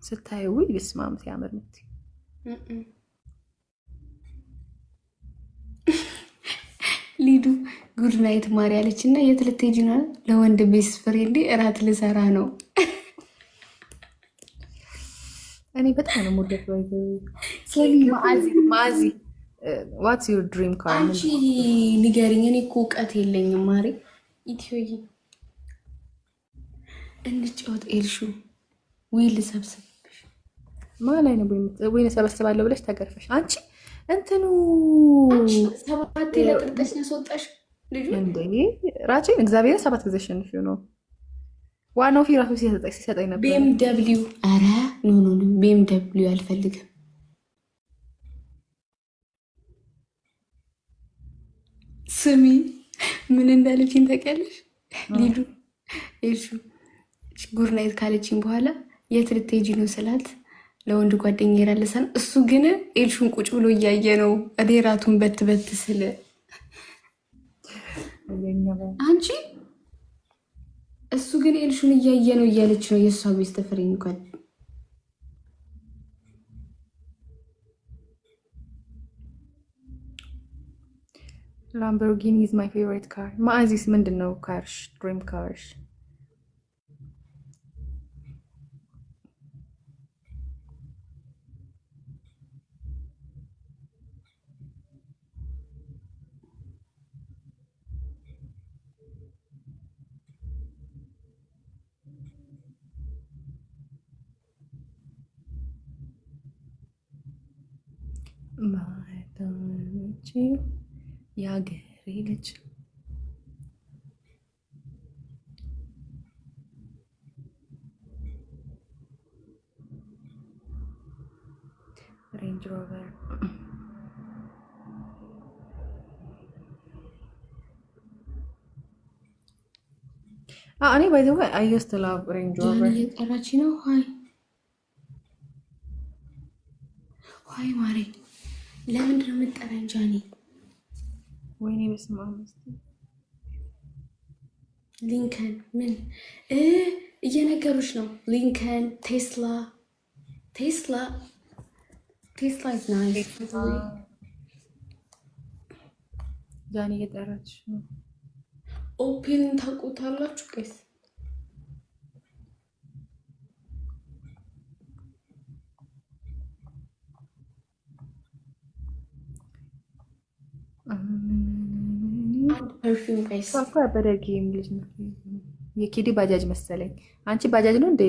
ስታየው ይስማም ሲያምር ነው። ሊዱ ጉድ ናይት ማሪ አለች እና የት ልትሄጂ ነው? ለወንድ ቤስ ፍሬንድ እራት ልሰራ ነው። እኔ በጣም ነው ሙደት ማዚ ዋትስ ዩር ድሪም ካር? አንቺ ንገሪኝ። እኔ እኮ እውቀት የለኝም ማሪ። ኢትዮዬ እንጫወት ኤልሹ ወይ ልሰብስብሽ ማላይ ነው ወይ ሰበስባለሁ ብለሽ ተገርፈሽ አንቺ እንትኑ ሰባት ለጥርጠሽ ያስወጣሽ ልጁ እንዴ ራቼን እግዚአብሔር 7 ጊዜ አሸንፊው ነው ዋናው ፊራሱ ሲሰጠኝ ነበር። BMW አረ ኖ BMW አልፈልግም። ስሚ ምን እንዳለችኝ ታውቂያለሽ? ሊዱ ኤልሹ ጉድ ናይት ካለችኝ በኋላ የት ልትሄጂ ነው ስላት ለወንድ ጓደኛ ይራለሰን። እሱ ግን ኤልሹን ቁጭ ብሎ እያየ ነው። እኔ ራቱን በት ስል አንቺ እሱ ግን ኤልሹን እያየ ነው እያለች ነው የእሷ ቤስት ፍሬንድ እንኳን ላምቦርጊኒ is my favorite car። ማአዚስ ምንድነው ካርሽ ድሪም ካርሽ? ማታች ያገሬ ልጅ ሬንጅ ሮቨር እኔ ባይ ዘ ወይ አይ ዩዝድ ቱ ላቭ ሬንጅ ሮቨር። እየጠራች ነው። ሀይ ማሬ ለምንድን ነው የምትጠራኝ ጃኒ? ወይኔ በስመ አብ። ሊንከን ምን እየነገሩች ነው? ሊንከን ቴስላ ኢዝ ናይስ። ጃኒ እየጠራች ነው። ኦፔንን ታውቁታላችሁ ቀስ ፐርፊውም ቀስ ያበደ ጌም ልጅ ነው። የኪዲ ባጃጅ መሰለኝ። አንቺ ባጃጅ ነው እንደ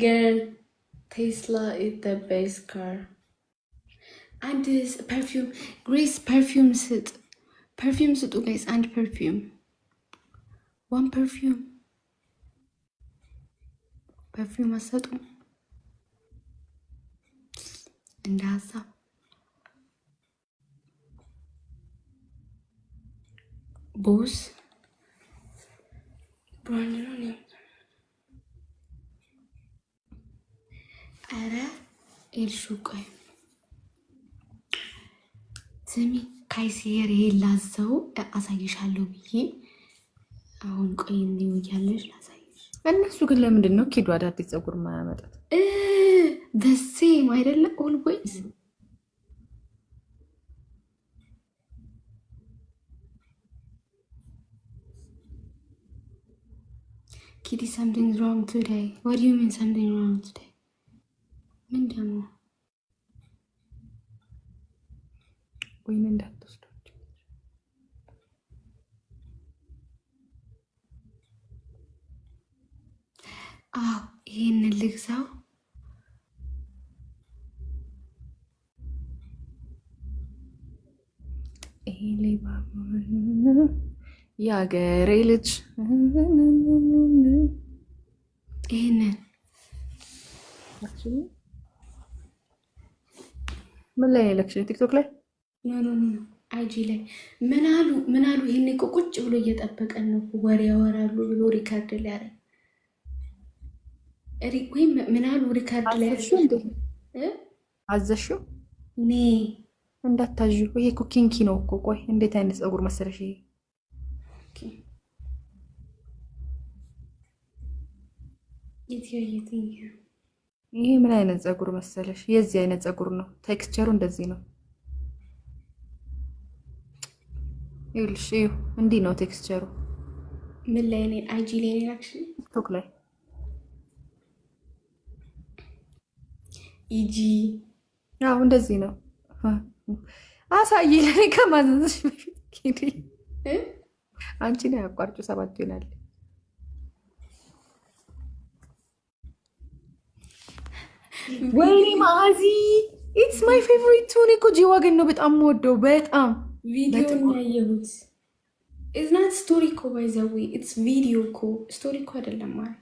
ገርል ቴስላ ኢዝ ዘ ቤስት ካር። አንድ ፐርፊውም ግሬስ ፐርፊውም ስጡ ጋይስ። አንድ ዋን ፐርፊውም አሰጡ እንደ ሀሳብ ቦስ ብራንድ ነው። ኧረ ኤልሹ ቆይ ስሚ ካይሴር ላዘው አሳይሻለሁ ብዬ አሁን ቆይ እንዲው እያለሽ ላሳይሽ። እነሱ ግን ለምንድን ነው ኪዱ አዳዲስ ፀጉር ማያመጣት? ደሴም አይደለ ኦልዌይስ Kitty, something's wrong today. What do you mean something wrong today? ምን ደግሞ ወይኔ እንዳትወስዳቸው። አዎ ይሄንን ልግዛው። ይሄ ሌባ የአገሬ ልጅ ይሄንን ምን ላይ ኤሌክሽን ቲክቶክ ላይ ኖ አይጂ ላይ ምን አሉ ይሄን እኮ ቁጭ ብሎ እየጠበቀን ነው። ወሬ ያወራሉ ብሎ ሪካርድ ላይ አረ ወይ ምን አሉ ሪካርድ ላይ አዘሽው ኔ እንዳታዡ። ይሄ እኮ ኪንኪ ነው እኮ። ቆይ እንዴት አይነት ፀጉር መሰለሽ ይሄ? ይሄ ምን አይነት ፀጉር መሰለሽ? የዚህ አይነት ፀጉር ነው። ቴክስቸሩ እንደዚህ ነው። ይኸውልሽ፣ እንዲህ ነው ቴክስቸሩ። ምን ላይ ነው? አይጂ ላይ ነው? አክሽን ቲክቶክ ላይ ኢጂ። አዎ እንደዚህ ነው። አሳይ ለኔ ከማዘዝሽ በፊት አንቺ ነው ያቋርጩ 7 ይሆናል። ወይኔ ማዚ ኢትስ ማይ ፌቨሪት ቱን እኮ ጂዋገን ነው በጣም ወደው በጣም ቪዲዮ ያየሁት ኢዝ ናት ስቶሪ እኮ ባይ ዘ ዌይ ኢትስ ቪዲዮ እኮ ስቶሪ እኮ አይደለም ማለት።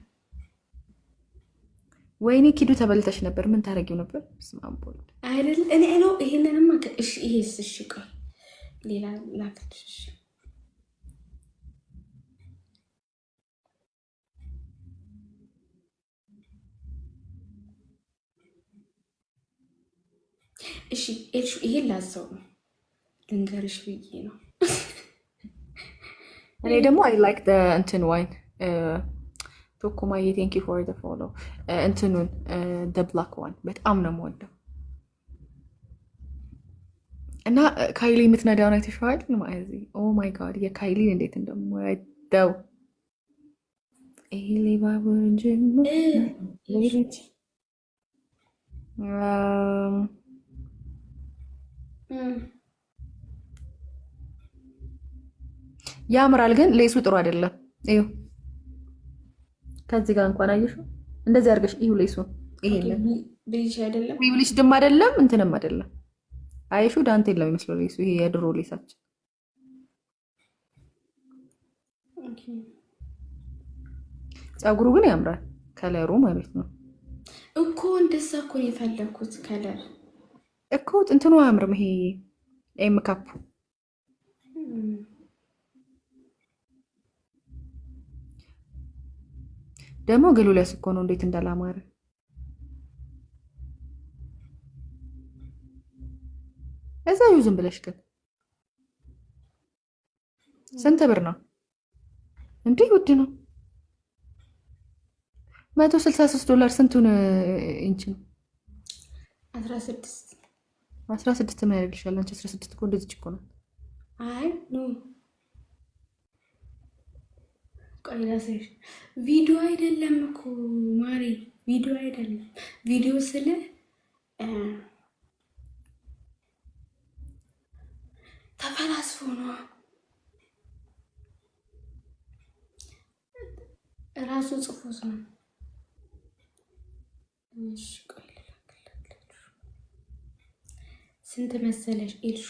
ወይኔ ኪዱ ተበልተሽ ነበር። ምን ታረጊው ነበር? ስማምቦል አይደል? እኔ ነው ይሄንንም እሺ፣ ይሄስ እሺ፣ ቆይ ሌላ ላክልሽ። እሺ እሺ፣ ይሄን ላሰው ነው ልንገርሽ ብዬ ነው። እኔ ደግሞ አይ ላይክ ዘ እንትን ዋይን ቶኩማዬ ቴንክ ዩ ፎር ዘ ፎሎ እንትኑን ዘ ብላክ ዋን በጣም ነው የምወደው። እና ካይሊ የምትነዳውን አይተሽዋል? ማዚ ኦ ማይ ጋድ የካይሊን እንዴት እንደምወደው ይሄ ሌባ ወንጀል ሌሎች ያምራል፣ ግን ሌሱ ጥሩ አይደለም። እዩ ከዚህ ጋር እንኳን አየሽው፣ እንደዚህ አድርገሽ እዩ ሌሱን። ይሄንን ብሊች አይደለም ብሊች ድም አይደለም እንትንም አይደለም። አየሽው ዳንቴል ነው የሚመስለው ሌሱ። ይሄ የድሮ ሌሳችን ፀጉሩ ግን ያምራል፣ ከለሩ ማለት ነው እኮ። እንደዛ እኮ የፈለኩት ከለር እኮ እንትኑ አያምርም። ይሄ ኤምካፕ ደግሞ ግሉ ሊያስ እኮ ነው እንዴት እንዳላማረ። እዛ ዝም ብለሽ ግን ስንት ብር ነው እንዴ? ውድ ነው። $163 ስንቱን ኢንች ነው? 16 ምን ያደርግልሻል አንቺ? 16 እኮ እንደዚህ እኮ ነው። አይ ኖ ቆይ ላሳይሽ። ቪዲዮ አይደለም እኮ ማሪ፣ ቪዲዮ አይደለም። ቪዲዮ ስለ ተፈላስፎ ነው ራሱ ጽፎት ነው። እሺ ቆይ ልላክልሽ። ስንት መሰለሽ ኤልሹ